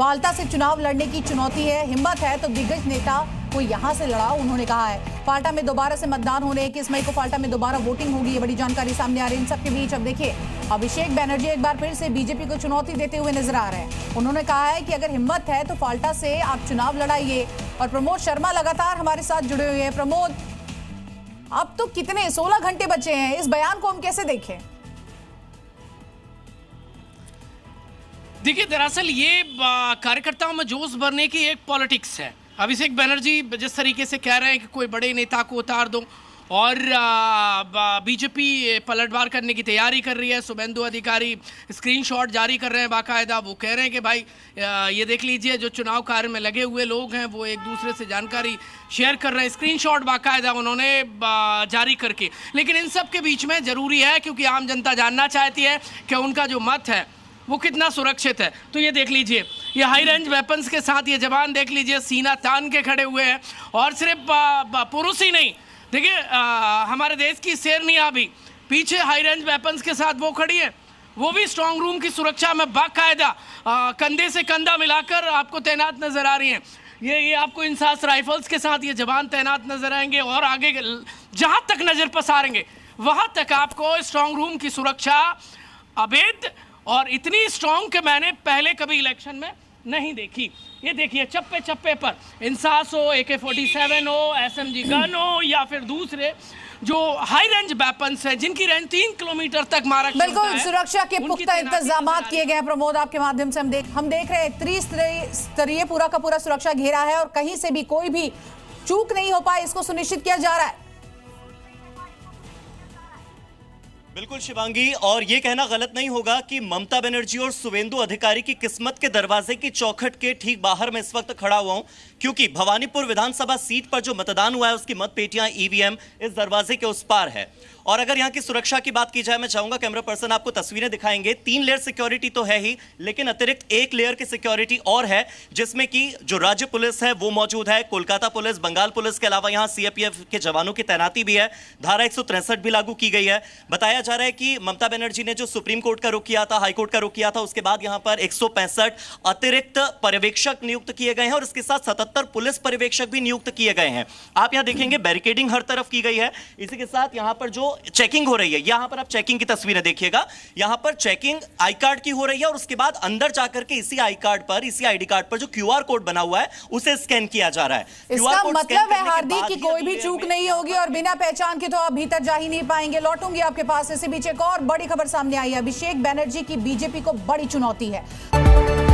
फाल्टा से चुनाव लड़ने की चुनौती है, हिम्मत है तो दिग्गज नेता को यहां से लड़ाओ, उन्होंने कहा है। फाल्टा में दोबारा से मतदान होने 21 मई को फाल्टा में दोबारा वोटिंग होगी, ये बड़ी जानकारी सामने आ रही है। इन सबके बीच अब देखिए अभिषेक बैनर्जी एक बार फिर से बीजेपी को चुनौती देते हुए नजर आ रहे हैं। उन्होंने कहा है कि अगर हिम्मत है तो फाल्टा से आप चुनाव लड़ाइए। और प्रमोद शर्मा लगातार हमारे साथ जुड़े हुए हैं। प्रमोद, अब तो कितने 16 घंटे बचे हैं, इस बयान को हम कैसे देखें? देखिए, दरअसल ये कार्यकर्ताओं में जोश भरने की एक पॉलिटिक्स है। अभिषेक बैनर्जी जिस तरीके से कह रहे हैं कि कोई बड़े नेता को उतार दो, और बीजेपी पलटवार करने की तैयारी कर रही है। शुभेंदु अधिकारी स्क्रीनशॉट जारी कर रहे हैं बाकायदा। वो कह रहे हैं कि भाई ये देख लीजिए, जो चुनाव कार्य में लगे हुए लोग हैं वो एक दूसरे से जानकारी शेयर कर रहे हैं। स्क्रीनशॉट बाकायदा उन्होंने जारी करके। लेकिन इन सब के बीच में ज़रूरी है, क्योंकि आम जनता जानना चाहती है कि उनका जो मत है वो कितना सुरक्षित है। तो ये देख लीजिए, ये हाई रेंज वेपन्स के साथ ये जवान देख लीजिए सीना तान के खड़े हुए हैं। और सिर्फ पुरुष ही नहीं, देखिए हमारे देश की शेरनियां भी पीछे हाई रेंज वेपन्स के साथ वो खड़ी है। वो भी स्ट्रांग रूम की सुरक्षा में बाकायदा कंधे से कंधा मिलाकर आपको तैनात नजर आ रही हैं। ये आपको इंसास राइफल्स के साथ ये जवान तैनात नजर आएंगे। और आगे जहां तक नजर पसारेंगे वहां तक आपको स्ट्रांग रूम की सुरक्षा अभेद और इतनी स्ट्रांग के मैंने पहले कभी इलेक्शन में नहीं देखी। ये देखिए चप्पे चप्पे पर इंसास हो, AK-47 हो, SMG गन हो, या फिर दूसरे जो हाई रेंज वेपन्स हैं जिनकी रेंज 3 किलोमीटर तक मारा। बिल्कुल सुरक्षा के पुख्ता इंतजाम किए गए हैं। प्रमोद, आपके माध्यम से हम देख रहे हैं त्रिस्तरीय पूरा का पूरा सुरक्षा घेरा है और कहीं से भी कोई भी चूक नहीं हो पाए, इसको सुनिश्चित किया जा रहा है। बिल्कुल शिवांगी, और ये कहना गलत नहीं होगा कि ममता बनर्जी और शुभेंदु अधिकारी की किस्मत के दरवाजे की चौखट के ठीक बाहर मैं इस वक्त खड़ा हुआ हूं, क्योंकि भवानीपुर विधानसभा सीट पर जो मतदान हुआ है उसकी मतपेटियां EVM इस दरवाजे के उस पार है। और अगर यहां की सुरक्षा की बात की जाए, मैं चाहूंगा कैमरा पर्सन आपको तस्वीरें दिखाएंगे। 3 लेयर सिक्योरिटी तो है ही, लेकिन अतिरिक्त 1 लेयर की सिक्योरिटी और है, जिसमें कि जो राज्य पुलिस है वो मौजूद है, कोलकाता पुलिस, बंगाल पुलिस के अलावा यहां CAPF के जवानों की तैनाती भी है। धारा 163 भी लागू की गई है। बताया जा रहा है कि ममता बनर्जी ने जो सुप्रीम कोर्ट का रुख किया था, हाईकोर्ट का रुख किया था, उसके बाद यहां पर 165 अतिरिक्त पर्यवेक्षक नियुक्त किए गए हैं और इसके साथ 77 पुलिस पर्यवेक्षक भी नियुक्त किए गए हैं। आप यहां देखेंगे बैरिकेडिंग हर तरफ की गई है। इसी के साथ यहां पर जो चेकिंग हो रही है, यहां पर आप चेकिंग की तस्वीरें देखिएगा। यहां पर चेकिंग आई कार्ड की हो रही है और उसके बाद अंदर जाकर के इसी आई कार्ड पर, इसी ID कार्ड पर जो QR कोड बना हुआ है उसे स्कैन किया जा रहा है। इसका मतलब है हार्दिक कि कोई भी चूक नहीं होगी और बिना पहचान के तो आप भीतर जा ही नहीं पाएंगे। लौटूंगी आपके पास। इसी बीच एक और बड़ी खबर सामने आई है। अभिषेक बैनर्जी की बीजेपी को बड़ी चुनौती है।